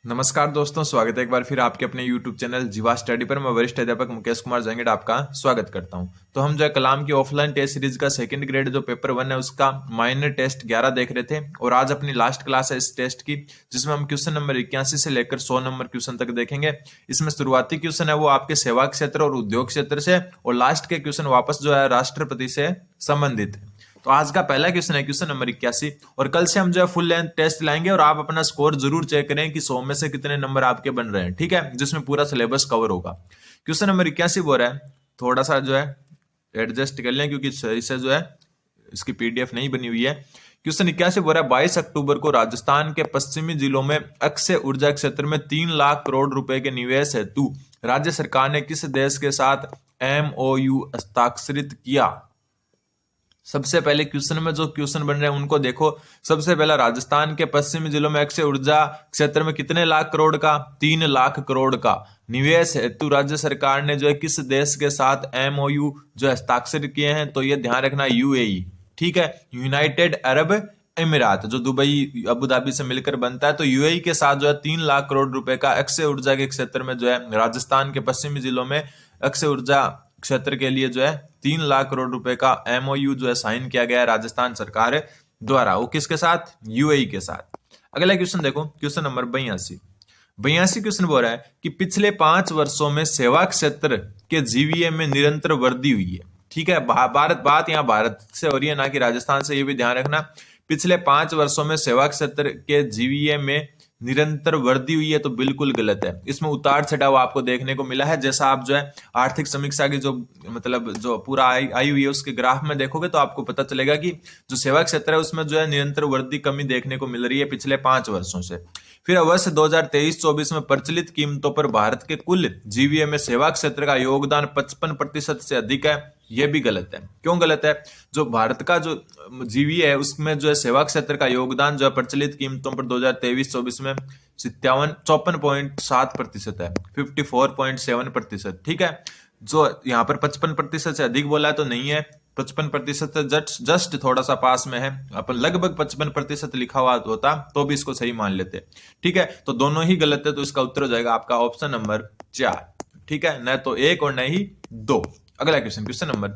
नमस्कार दोस्तों, स्वागत है एक बार फिर आपके अपने YouTube चैनल जीवा स्टडी पर। मैं वरिष्ठ अध्यापक मुकेश कुमार जंगेड़ आपका स्वागत करता हूं। तो हम जो है कलाम की ऑफलाइन टेस्ट सीरीज का सेकंड ग्रेड जो पेपर 1 है उसका माइनर टेस्ट 11 देख रहे थे और आज अपनी लास्ट क्लास है इस टेस्ट की, जिसमें हम क्वेश्चन नंबर 81 से लेकर 100 नंबर क्वेश्चन तक देखेंगे। इसमें शुरुआती क्वेश्चन है वो आपके सेवा क्षेत्र और उद्योग क्षेत्र से, और लास्ट के क्वेश्चन वापस जो है राष्ट्रपति से संबंधित है। तो आज का पहला क्वेश्चन है क्वेश्चन नंबर 81, और कल से हम जो है फुल लेंथ टेस्ट लाएंगे और आप अपना स्कोर जरूर चेक करें कि 100 में से कितने नंबर आपके बन रहे हैं, ठीक है, जिसमें पूरा सिलेबस कवर होगा। क्वेश्चन नंबर 81 बोल रहा है, थोड़ा सा जो है एडजस्ट कर लें क्योंकि सही से जो है इसकी पीडीएफ नहीं बनी हुई है। क्वेश्चन 81 बोल रहा है, 22 अक्टूबर को राजस्थान के पश्चिमी जिलों में अक्षय ऊर्जा क्षेत्र में 3 लाख करोड़ रुपए के निवेश हेतु राज्य सरकार ने किस देश के साथ MOU हस्ताक्षरित किया। सबसे पहले क्वेश्चन में जो क्वेश्चन बन रहे हैं उनको देखो। सबसे पहला, राजस्थान के पश्चिमी जिलों में अक्षय ऊर्जा क्षेत्र में कितने लाख करोड़ का, 3 लाख करोड़ का निवेश हेतु राज्य सरकार ने जो है किस देश के साथ MOU जो हस्ताक्षर किए हैं, तो ये ध्यान रखना UAE, ठीक है, यूनाइटेड अरब अमीरात, जो दुबई अबू धाबी से मिलकर बनता है। तो UAE के साथ जो है 3 लाख करोड़ रुपए का अक्षय ऊर्जा के क्षेत्र में जो है राजस्थान के पश्चिमी जिलों में अक्षय ऊर्जा क्षेत्र के लिए जो है 3 लाख करोड़ रुपए का MOU जो है साइन किया गया है राजस्थान सरकार द्वारा। वो किसके साथ? UAE के साथ। अगला क्वेश्चन देखो, क्वेश्चन नंबर 82 क्वेश्चन बोल रहा है कि पिछले 5 वर्षों में सेवा क्षेत्र के GVA में निरंतर वृद्धि हुई है, ठीक है। बात यहाँ भारत से हो रही है, ना कि राजस्थान से, ये भी ध्यान रखना। पिछले 5 वर्षों में सेवा क्षेत्र के GVA में निरंतर वृद्धि हुई है, तो बिल्कुल गलत है। इसमें उतार चढ़ाव आपको देखने को मिला है। जैसा आप जो है आर्थिक समीक्षा की जो मतलब जो पूरा आई हुई है उसके ग्राफ में देखोगे तो आपको पता चलेगा कि जो सेवा क्षेत्र है उसमें जो है निरंतर वृद्धि कमी देखने को मिल रही है पिछले 5 वर्षों से। फिर वर्ष 2023-24 में प्रचलित कीमतों पर भारत के कुल GVA में सेवा क्षेत्र का योगदान 55% से अधिक है, यह भी गलत है। क्यों गलत है? जो भारत का जो GVA है उसमें जो है सेवा क्षेत्र का योगदान जो है प्रचलित कीमतों पर 2023-24 में 54.7% है, 54.7%, ठीक है। जो यहाँ पर 55% से अधिक बोला है तो नहीं है, 55% से जस्ट थोड़ा सा पास में है। अपन लगभग 55% लिखा हुआ होता तो भी इसको सही मान लेते, ठीक है। तो दोनों ही गलत है, तो इसका उत्तर हो जाएगा आपका ऑप्शन नंबर 4, ठीक है, न तो 1 और न ही 2। अगला question, question number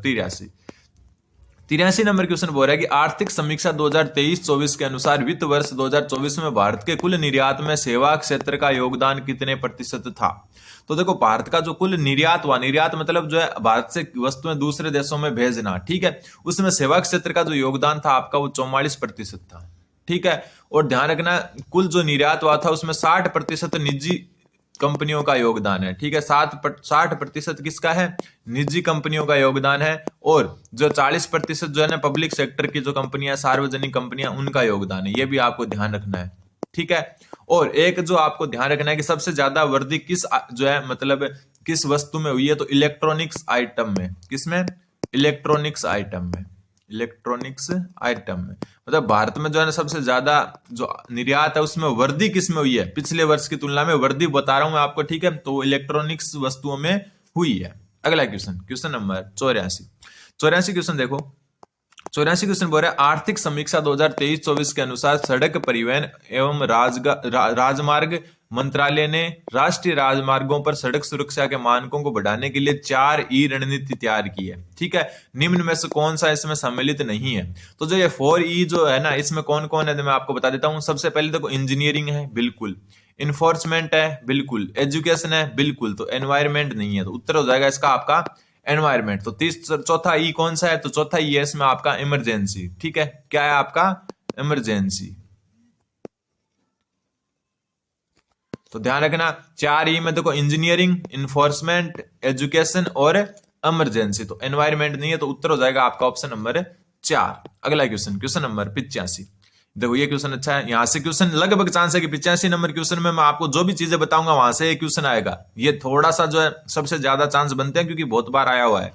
83 number question बोल रहा है कि आर्थिक समीक्षा 2023-24 के अनुसार वित्त वर्ष 2024 में भारत के कुल निर्यात में सेवा क्षेत्र का योगदान कितने प्रतिशत था। तो देखो, भारत का जो कुल निर्यात हुआ, निर्यात मतलब जो है भारत से वस्तुएं दूसरे देशों में भेजना, ठीक है, उसमें सेवा क्षेत्र का जो योगदान था आपका वो 44% था, ठीक है। और ध्यान रखना, कुल जो निर्यात हुआ था उसमें 60% निजी कंपनियों का योगदान है, ठीक है। 60% किसका है? निजी कंपनियों का योगदान है, और जो 40% जो है ना पब्लिक सेक्टर की जो कंपनियां, सार्वजनिक कंपनियां, उनका योगदान है। ये भी आपको ध्यान रखना है, ठीक है। और एक जो आपको ध्यान रखना है कि सबसे ज्यादा वृद्धि किस जो है मतलब किस वस्तु में हुई है, तो इलेक्ट्रॉनिक्स आइटम में। किसमें? इलेक्ट्रॉनिक्स आइटम में, इलेक्ट्रॉनिक्स आइटम में। मतलब भारत में जो है ना सबसे ज्यादा जो निर्यात है उसमें वृद्धि किस में हुई है, पिछले वर्ष की तुलना में वृद्धि बता रहा हूं मैं आपको, ठीक है। तो इलेक्ट्रॉनिक्स वस्तुओं में हुई है। अगला क्वेश्चन, क्वेश्चन नंबर 84 क्वेश्चन देखो। 84 क्वेश्चन बोल रहा है, आर्थिक समीक्षा 2023-24 के अनुसार सड़क परिवहन एवं राजमार्ग मंत्रालय ने राष्ट्रीय राजमार्गों पर सड़क सुरक्षा के मानकों को बढ़ाने के लिए 4E रणनीति तैयार की है, ठीक है। निम्न में से कौन सा इसमें सम्मिलित नहीं है? तो जो ये 4E जो है ना, इसमें कौन कौन है मैं आपको बता देता हूं। सबसे पहले देखो, इंजीनियरिंग है, बिल्कुल। इन्फोर्समेंट है, बिल्कुल। एजुकेशन है, बिल्कुल। तो एनवायरमेंट नहीं है, तो उत्तर हो जाएगा इसका आपका एनवायरमेंट। तो चौथा ई कौन सा है? तो चौथा ई है इसमें आपका इमरजेंसी, ठीक है। क्या है आपका? इमरजेंसी। तो ध्यान रखना, 4E में देखो, इंजीनियरिंग, इन्फोर्समेंट, एजुकेशन और इमरजेंसी। तो एनवायरमेंट नहीं है, तो उत्तर हो जाएगा आपका ऑप्शन नंबर 4। अगला क्वेश्चन, क्वेश्चन नंबर 85। देखो ये क्वेश्चन अच्छा है, यहां से क्वेश्चन लगभग चांस है कि 85 नंबर क्वेश्चन में मैं आपको जो भी चीजें बताऊंगा वहां से क्वेश्चन आएगा। ये थोड़ा सा जो है सबसे ज्यादा चांस बनते हैं क्योंकि बहुत बार आया हुआ है।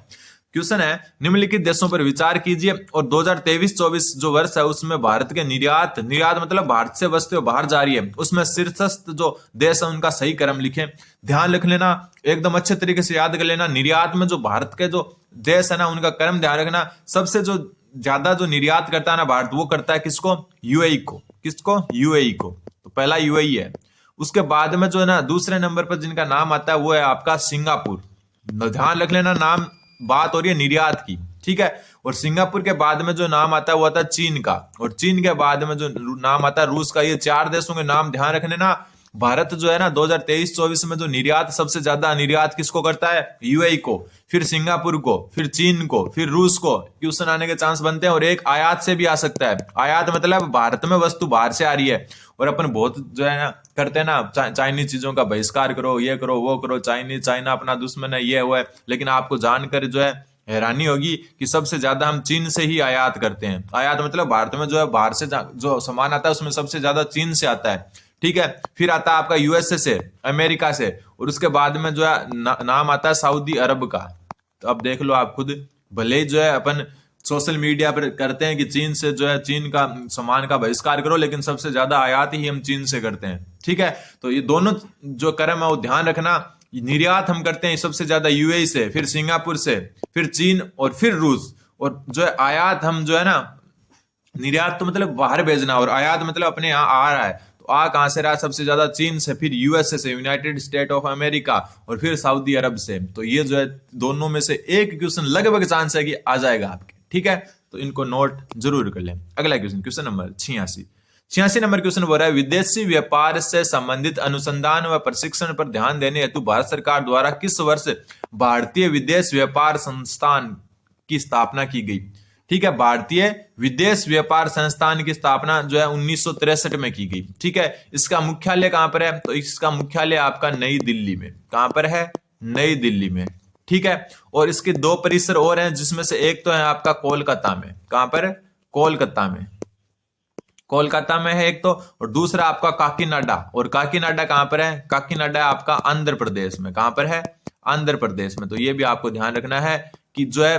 क्वेश्चन है, निम्नलिखित देशों पर विचार कीजिए और 2023-24 जो वर्ष है उसमें भारत के निर्यात मतलब भारत से वस्तुएं बाहर जा रही है, उसमें शीर्षस्थ जो देश है उनका सही क्रम लिखें। ध्यान रख लेना, एकदम अच्छे तरीके से याद कर लेना। निर्यात में जो भारत के जो देश है ना उनका क्रम ध्यान रखना। सबसे जो ज्यादा जो निर्यात करता है ना भारत, वो करता है किसको? UAE को। किसको? UAE को। तो पहला UAE है। उसके बाद में जो है ना दूसरे नंबर पर जिनका नाम आता है वो है आपका सिंगापुर। ध्यान रख लेना, नाम बात हो रही है निर्यात की, ठीक है। और सिंगापुर के बाद में जो नाम आता है वो आता है चीन का, और चीन के बाद में जो नाम आता है रूस का। ये 4 देशों के नाम ध्यान रखने ना। भारत जो है ना 2023-24 में जो निर्यात सबसे ज्यादा निर्यात किसको करता है? यूएई को, फिर सिंगापुर को, फिर चीन को, फिर रूस को क्वेश्चन आने के चांस बनते हैं। और एक आयात से भी आ सकता है। आयात मतलब भारत में वस्तु बाहर से आ रही है, और अपन बहुत जो है ना करते हैं ना, चाइनीज चीजों का बहिष्कार करो, ये करो, वो करो, चाइना अपना दुश्मन है, ये हुआ है। लेकिन आपको जानकर जो है हैरानी होगी कि सबसे ज्यादा हम चीन से ही आयात करते हैं। आयात मतलब भारत में जो है बाहर से जो सामान आता है उसमें सबसे ज्यादा चीन से आता है, ठीक है। फिर आता है आपका यूएसए से, अमेरिका से, और उसके बाद में जो है नाम आता है सऊदी अरब का। तो अब देख लो आप खुद, भले ही जो है अपन सोशल मीडिया पर करते हैं कि चीन से जो है चीन का सामान का बहिष्कार करो, लेकिन सबसे ज्यादा आयात ही हम चीन से करते हैं, ठीक है। तो ये दोनों जो क्रम है वो ध्यान रखना। निर्यात हम करते हैं सबसे ज्यादा यूएई से, फिर सिंगापुर से, फिर चीन, और फिर रूस। और जो है आयात हम जो है ना, निर्यात तो मतलब बाहर भेजना, और आयात मतलब अपने यहाँ आ रहा है। तो आ कहां से रहा? सबसे ज्यादा चीन से, फिर यूएसए से, यूनाइटेड स्टेट ऑफ अमेरिका, और फिर सऊदी अरब से। तो ये जो है दोनों में से एक क्वेश्चन लगभग चांस है कि आ जाएगा आपके, ठीक है। तो इनको नोट जरूर कर लें। अगला question, question number 86 number question बोल रहा है, विदेशी व्यापार से संबंधित अनुसंधान व प्रशिक्षण पर ध्यान देने हेतु भारत सरकार द्वारा किस वर्ष भारतीय विदेश व्यापार संस्थान की स्थापना की गई? ठीक है, भारतीय विदेश व्यापार संस्थान की स्थापना जो है 1963 में की गई, ठीक है। इसका मुख्यालय कहां पर है? तो इसका मुख्यालय आपका नई दिल्ली में। कहां पर है? नई दिल्ली में, ठीक है। और इसके 2 परिसर और हैं, जिसमें से एक तो है आपका कोलकाता में। कहां पर? कोलकाता में। कोलकाता में है एक तो, और दूसरा आपका काकीनाडा। और काकीनाडा कहां पर है? काकीनाडा आपका आंध्र प्रदेश में। कहां पर है? आंध्र प्रदेश में। तो ये भी आपको ध्यान रखना है कि जो है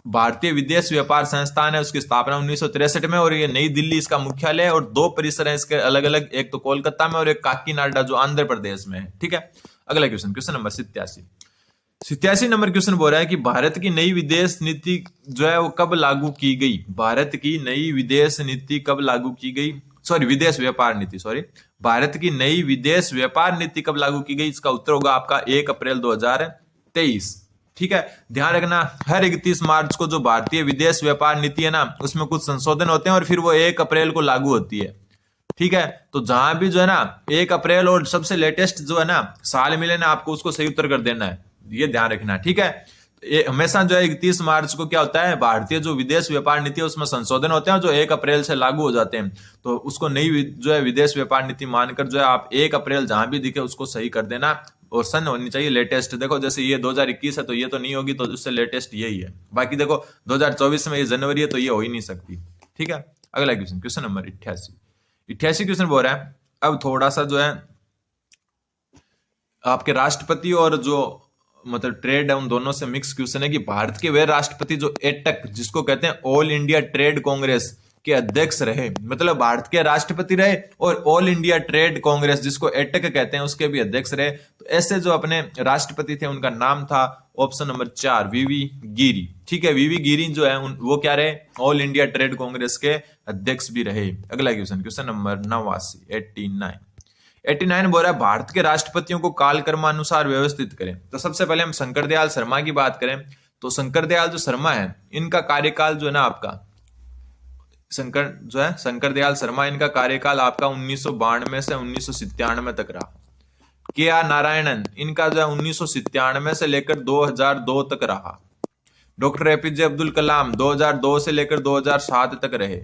भारतीय विदेश व्यापार संस्थान है उसकी स्थापना 1963 में, और ये नई दिल्ली इसका मुख्यालय है। और 2 परिसर हैं इसके अलग अलग, एक तो कोलकाता में और एक काकीनाडा जो आंध्र प्रदेश में है, ठीक है। अगला question, question number 87 number question बोल रहा है कि भारत की नई विदेश नीति जो है वो कब लागू की गई? भारत की नई विदेश नीति कब लागू की गई? विदेश व्यापार नीति, भारत की नई विदेश व्यापार नीति कब लागू की गई? इसका उत्तर होगा आपका 1 अप्रैल 2023, ठीक है। ध्यान रखना, हर 31 मार्च को जो भारतीय विदेश व्यापार नीति है ना, उसमें कुछ संशोधन होते हैं और फिर वो 1 अप्रैल को लागू होती है, ठीक है। तो जहां भी जो है ना 1 अप्रैल और सबसे लेटेस्ट जो है ना साल मिले ना, आपको उसको सही उत्तर कर देना है, ये ध्यान रखना, ठीक है। ये हमेशा जो है 31 मार्च को क्या होता है, भारतीय जो विदेश व्यापार नीति है उसमें संशोधन होते हैं जो 1 अप्रैल से लागू हो जाते हैं। तो उसको नई जो है विदेश व्यापार नीति मानकर जो है आप 1 अप्रैल जहां भी दिखे उसको सही कर देना, और सन होनी चाहिए लेटेस्ट। देखो जैसे ये 2021 है तो ये तो नहीं होगी, तो उससे लेटेस्ट यही है। बाकी देखो 2024 में ये जनवरी है तो ये हो ही नहीं सकती, ठीक है। अगला क्वेश्चन, क्वेश्चन नंबर 88 क्वेश्चन बोल रहा है, अब थोड़ा सा जो है आपके राष्ट्रपति और जो मतलब ट्रेड है उन दोनों से मिक्स क्वेश्चन है कि भारत के वे राष्ट्रपति जो एटक, जिसको कहते हैं ऑल इंडिया ट्रेड कांग्रेस के अध्यक्ष रहे, मतलब भारत के राष्ट्रपति रहे और ऑल इंडिया ट्रेड कांग्रेस जिसको एटक कहते हैं उसके भी अध्यक्ष रहे। तो ऐसे जो अपने राष्ट्रपति थे उनका नाम था ऑप्शन नंबर 4 वीवी गिरी, ठीक है। वीवी गिरी जो है वो क्या रहे? ऑल इंडिया ट्रेड कांग्रेस के अध्यक्ष भी रहे। अगला क्वेश्चन, क्वेश्चन नंबर 89 बोल रहा है भारत के राष्ट्रपतियों को कालक्रमानुसार व्यवस्थित करें। तो सबसे पहले हम शंकर दयाल शर्मा की बात करें तो शंकर दयाल जो शर्मा है इनका कार्यकाल जो है ना आपका शंकर दयाल शर्मा, इनका कार्यकाल आपका 1992 से 1997 तक रहा। के आर नारायणन, इनका जो है 1997 से लेकर 2002 तक रहा। डॉक्टर एपीजे अब्दुल कलाम 2002 से लेकर 2007 तक रहे।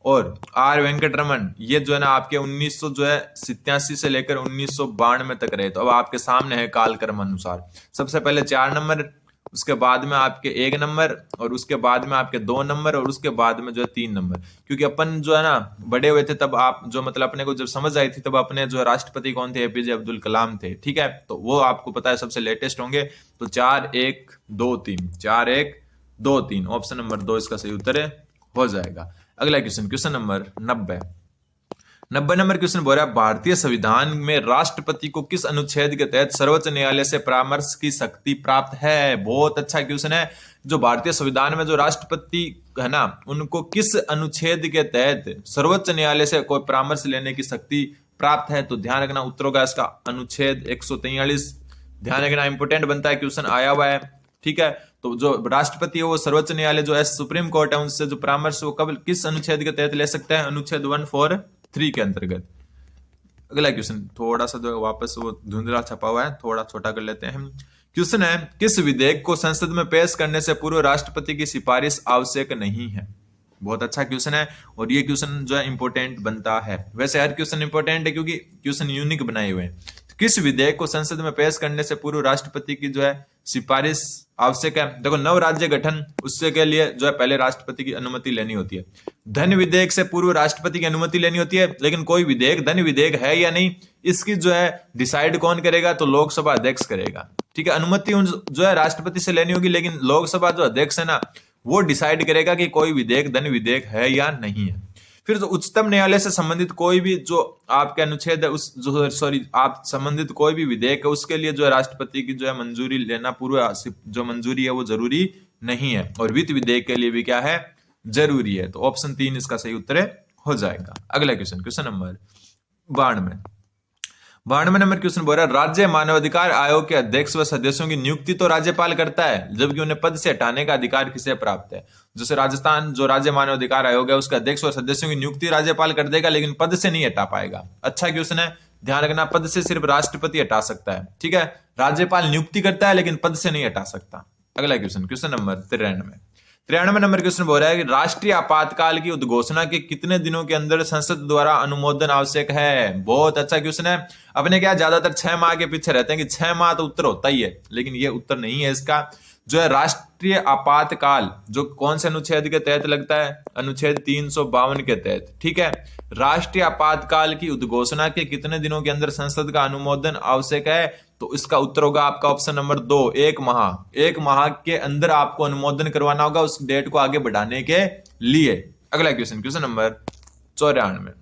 और आर वेंकटरमन ये जो है ना आपके 1987 से लेकर 1992 तक रहे। तो अब आपके सामने है कालक्रम अनुसार, सबसे पहले 4 नंबर, उसके बाद में आपके 1 नंबर, और उसके बाद में आपके 2 नंबर, और उसके बाद में जो है 3 नंबर। क्योंकि अपन जो है ना बड़े हुए थे तब आप जो मतलब अपने को जब समझ आई थी तब अपने जो राष्ट्रपति कौन थे? एपीजे अब्दुल कलाम थे, ठीक है। तो वो आपको पता है सबसे लेटेस्ट होंगे। तो 4 1 2 3 4 1 2 3 ऑप्शन नंबर 2 इसका सही उत्तर हो जाएगा। अगला question, question number 90 number question बोल रहा है भारतीय संविधान में राष्ट्रपति को किस अनुच्छेद के तहत सर्वोच्च न्यायालय से परामर्श की शक्ति प्राप्त है? बहुत अच्छा क्वेश्चन है। जो भारतीय संविधान में जो राष्ट्रपति है ना उनको किस अनुच्छेद के तहत सर्वोच्च न्यायालय से कोई परामर्श लेने की शक्ति प्राप्त है? तो ध्यान रखना उत्तर होगा इसका अनुच्छेद 143। ध्यान रखना, इंपोर्टेंट बनता है, क्वेश्चन आया हुआ है। ठीक है, तो जो राष्ट्रपति है वो सर्वोच्च न्यायालय जो है सुप्रीम कोर्ट है उनसे जो परामर्श वो कब किस अनुच्छेद के तहत ले सकते हैं? अनुच्छेद 143 के अंतर्गत। अगला क्वेश्चन थोड़ा सा जो वापस वो धुंधला छपा हुआ है, थोड़ा छोटा कर लेते हैं। क्वेश्चन है, किस विधेयक को संसद में पेश करने से पूर्व राष्ट्रपति की सिफारिश आवश्यक नहीं है? बहुत अच्छा क्वेश्चन है और ये क्वेश्चन जो है इंपॉर्टेंट बनता है। वैसे हर क्वेश्चन इंपॉर्टेंट है क्योंकि क्वेश्चन यूनिक बनाए हुए हैं। किस विधेयक को संसद में पेश करने से पूर्व राष्ट्रपति की जो है सिफारिश आवश्यक है? देखो, नव राज्य गठन उससे के लिए जो है पहले राष्ट्रपति की अनुमति लेनी होती है। धन विधेयक से पूर्व राष्ट्रपति की अनुमति लेनी होती है, लेकिन कोई विधेयक धन विधेयक है या नहीं इसकी जो है डिसाइड कौन करेगा? तो लोकसभा अध्यक्ष करेगा। ठीक है, अनुमति जो है राष्ट्रपति से लेनी होगी, लेकिन लोकसभा जो अध्यक्ष है ना वो डिसाइड करेगा कि कोई विधेयक धन विधेयक है या नहीं है। फिर जो उच्चतम न्यायालय से संबंधित कोई भी जो आपके अनुच्छेद है उस जो सॉरी आप संबंधित कोई भी विधेयक है उसके लिए जो है राष्ट्रपति की जो है मंजूरी लेना पूर्व जो मंजूरी है वो जरूरी नहीं है, और वित्त विधेयक के लिए भी क्या है? जरूरी है। तो ऑप्शन 3 इसका सही उत्तर हो जाएगा। अगला question, question number 92 number question बोल रहा है, राज्य मानवाधिकार आयोग के अध्यक्ष व सदस्यों की नियुक्ति तो राज्यपाल करता है, जबकि उन्हें पद से हटाने का अधिकार किसे प्राप्त है? जैसे राजस्थान जो राज्य मानवाधिकार आयोग है उसके अध्यक्ष व सदस्यों की नियुक्ति राज्यपाल कर देगा, लेकिन पद से नहीं हटा पाएगा। अच्छा क्वेश्चन है, ध्यान रखना, पद से सिर्फ राष्ट्रपति हटा सकता है। ठीक है, राज्यपाल नियुक्ति करता है लेकिन पद से नहीं हटा सकता। अगला question, question number 93 number question बोल रहा है कि राष्ट्रीय आपातकाल की उद्घोषणा के कितने दिनों के अंदर संसद द्वारा अनुमोदन आवश्यक है? बहुत अच्छा क्वेश्चन है। अपने क्या ज्यादातर 6 माह के पीछे रहते हैं कि 6 माह तो उत्तर होता ही है, लेकिन ये उत्तर नहीं है इसका। जो है राष्ट्रीय आपातकाल जो कौन से अनुच्छेद के तहत लगता है? अनुच्छेद 352 के तहत। ठीक है, राष्ट्रीय आपातकाल की उद्घोषणा के कितने दिनों के अंदर संसद का अनुमोदन आवश्यक है? तो इसका उत्तर होगा आपका ऑप्शन नंबर 2, 1 माह। 1 माह के अंदर आपको अनुमोदन करवाना होगा उस डेट को आगे बढ़ाने के लिए। अगला क्वेश्चन, क्वेश्चन नंबर 94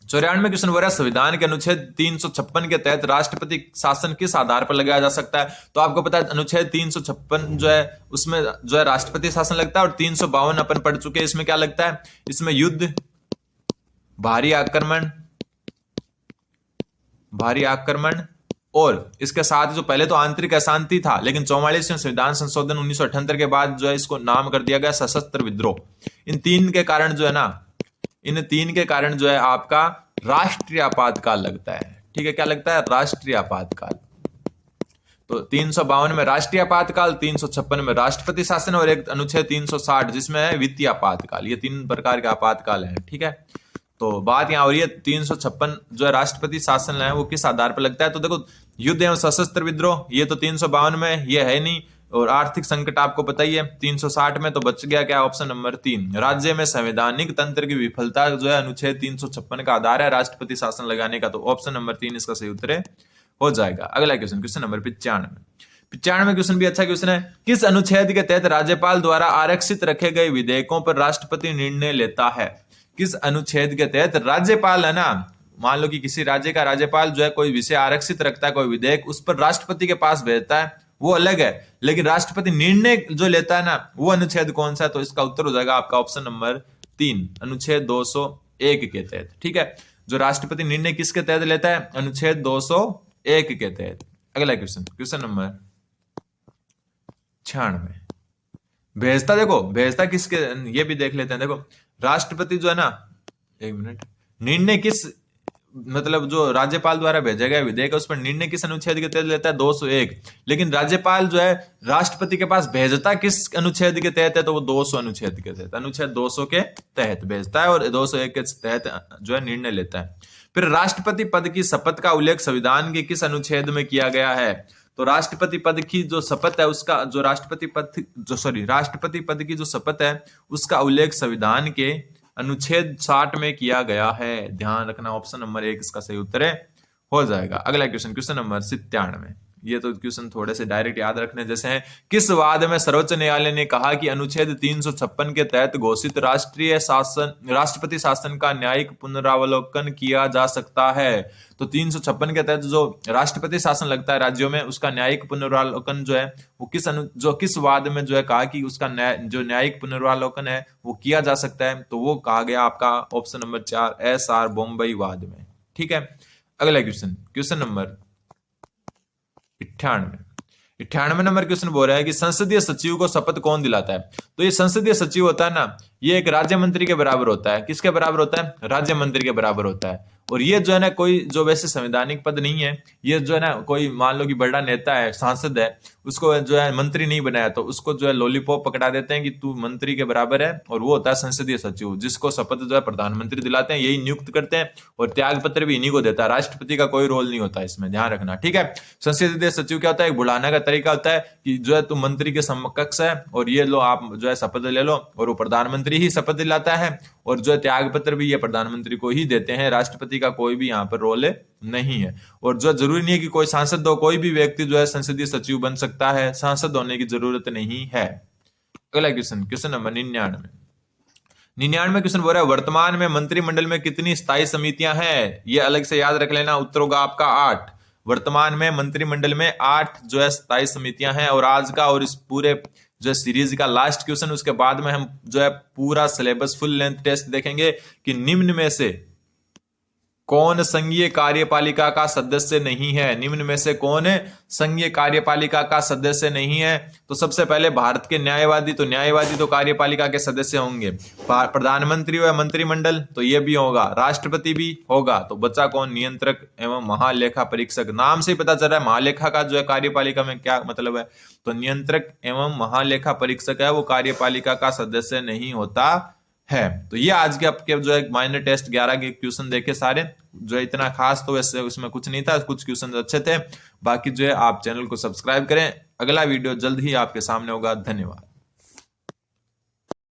क्वेश्चन हो रहा है, संविधान के अनुच्छेद 356 के तहत राष्ट्रपति शासन किस आधार पर लगाया जा सकता है? तो आपको पता है अनुच्छेद 356 जो है उसमें जो है राष्ट्रपति शासन लगता है, और 352 अपन पढ़ चुके हैं, इसमें क्या लगता है? इसमें युद्ध, भारी आक्रमण और इसके साथ जो पहले तो आंतरिक अशांति था, लेकिन 44वें संविधान संशोधन 1978 के बाद जो है इसको नाम कर दिया गया सशस्त्र विद्रोह। इन तीन के कारण जो है आपका राष्ट्रीय आपातकाल लगता है। ठीक है, क्या लगता है? राष्ट्रीय आपातकाल। तो 352 में राष्ट्रीय आपातकाल, 356 में राष्ट्रपति शासन और एक अनुच्छेद 360 जिसमें है वित्तीय आपातकाल। ये 3 प्रकार के आपातकाल हैं। ठीक है, तो बात यहां हो रही है 356 जो है राष्ट्रपति शासन है वो किस आधार पर लगता है? तो देखो, युद्ध एवं सशस्त्र विद्रोह ये तो 352 में ये है नहीं, और आर्थिक संकट आपको पता ही है 360 में। तो बच गया क्या? ऑप्शन नंबर 3, राज्य में संवैधानिक तंत्र की विफलता जो है अनुच्छेद 356 का आधार है राष्ट्रपति शासन लगाने का। तो ऑप्शन नंबर 3 इसका सही उत्तर हो जाएगा। अगला क्वेश्चन, क्वेश्चन नंबर 95 क्वेश्चन भी अच्छा क्वेश्चन है। किस अनुच्छेद के तहत राज्यपाल द्वारा आरक्षित रखे गए विधेयकों पर राष्ट्रपति निर्णय लेता है? किस अनुच्छेद के तहत राज्यपाल है ना, मान लो कि किसी राज्य का राज्यपाल जो है कोई विषय आरक्षित रखता है, कोई विधेयक उस पर राष्ट्रपति के पास भेजता है, वो अलग है, लेकिन राष्ट्रपति निर्णय जो लेता है ना वो अनुच्छेद कौन सा है? तो इसका उत्तर हो जाएगा आपका ऑप्शन नंबर 3, अनुच्छेद 201 के तहत। ठीक है, जो राष्ट्रपति निर्णय किसके तहत लेता है? अनुच्छेद 201 के तहत। अगला क्वेश्चन, क्वेश्चन नंबर 96, भेजता देखो, भेजता किसके, ये भी देख लेते हैं। देखो, राष्ट्रपति जो है ना, एक मिनट, निर्णय किस मतलब जो राज्यपाल द्वारा भेजा गया विधेयक उस पर निर्णय किस अनुच्छेद के तहत लेता है? 201। लेकिन राज्यपाल जो है राष्ट्रपति के पास भेजता किस अनुच्छेद के तहत है? तो वो 200 अनुच्छेद के तहत, अनुच्छेद 200 के तहत भेजता है और 201 के तहत जो है निर्णय लेता है। फिर राष्ट्रपति पद की शपथ का उल्लेख संविधान के किस अनुच्छेद में किया गया है? तो राष्ट्रपति पद की जो शपथ है उसका जो राष्ट्रपति पद की जो शपथ है उसका उल्लेख संविधान के अनुच्छेद 60 में किया गया है। ध्यान रखना, ऑप्शन नंबर 1 इसका सही उत्तर हो जाएगा। अगला क्वेश्चन, क्वेश्चन नंबर 97, ये तो क्वेश्चन थोड़े से डायरेक्ट याद रखने जैसे हैं। किस वाद में सर्वोच्च न्यायालय ने कहा कि अनुच्छेद 356 के तहत घोषित राष्ट्रपति शासन का न्यायिक पुनरावलोकन किया जा सकता है? तो 356 के तहत जो राष्ट्रपति शासन लगता है राज्यों में उसका न्यायिक पुनरावलोकन जो है वो किस वाद में जो है कहा कि उसका जो न्यायिक पुनरावलोकन है वो किया जा सकता है? तो वो कहा गया आपका ऑप्शन नंबर 4, SR बॉम्बई वाद में। ठीक है। अगला क्वेश्चन नंबर 98। 98 नंबर क्वेश्चन बोल रहा है कि संसदीय सचिव को शपथ कौन दिलाता है। तो ये संसदीय सचिव होता है ना, ये एक राज्य मंत्री के बराबर होता है। किसके बराबर होता है? राज्य मंत्री के बराबर होता है। और ये जो है ना कोई जो वैसे संवैधानिक पद नहीं है, ये जो है ना कोई मान लो कि बड़ा नेता है, सांसद है, उसको जो है मंत्री नहीं बनाया तो उसको जो है लॉलीपॉप पकड़ा देते हैं कि तू मंत्री के बराबर है, और वो होता है संसदीय सचिव, जिसको शपथ जो है प्रधानमंत्री दिलाते हैं, यही नियुक्त करते हैं, और त्याग पत्र भी इन्हीं को देता है। राष्ट्रपति का कोई रोल नहीं होता इसमें, ध्यान रखना, ठीक है। संसदीय सचिव क्या होता है? एक बुलाने का तरीका होता है कि जो है तुम मंत्री के समकक्ष है और ये लो आप जो है शपथ ले लो, और वो प्रधानमंत्री ही शपथ दिलाता है, और जो है त्याग पत्र भी ये प्रधानमंत्री को ही देते हैं। राष्ट्रपति का कोई भी यहाँ पर रोल नहीं है। और जो जरूरी नहीं है कि कोई सांसद हो, कोई भी व्यक्ति जो है संसदीय सचिव बन सकता है, सांसद होने की जरूरत नहीं है। अगला क्वेश्चन नंबर 99। 99 क्वेश्चन बोल रहा है वर्तमान में मंत्रिमंडल में कितनी स्थायी समितियां हैं? ये अलग से याद रख लेना, उत्तर होगा आपका 8। वर्तमान में मंत्रिमंडल में 8 जो है स्थायी समितियां हैं। और आज का और इस पूरे जो सीरीज का लास्ट क्वेश्चन, उसके बाद में हम जो है पूरा सिलेबस फुल लेंथ टेस्ट देखेंगे कि निम्न में से कौन संघीय कार्यपालिका का सदस्य नहीं है। निम्न में से कौन संघीय कार्यपालिका का सदस्य नहीं है? तो सबसे पहले भारत के न्यायवादी, तो न्यायवादी तो कार्यपालिका के सदस्य होंगे। प्रधानमंत्री व मंत्रिमंडल, तो ये भी होगा। राष्ट्रपति भी होगा। तो बच्चा कौन? नियंत्रक एवं महालेखा परीक्षक। नाम से ही पता चल रहा है महालेखा का जो है कार्यपालिका में क्या मतलब है। तो नियंत्रक एवं महालेखा परीक्षक है, वो कार्यपालिका का सदस्य नहीं होता है। तो ये आज के आपके जो है माइनर टेस्ट 11 के क्वेश्चन देखे सारे, जो इतना खास तो वैसे उसमें कुछ नहीं था, कुछ क्वेश्चन अच्छे थे। बाकी जो है आप चैनल को सब्सक्राइब करें। अगला वीडियो जल्द ही आपके सामने होगा। धन्यवाद।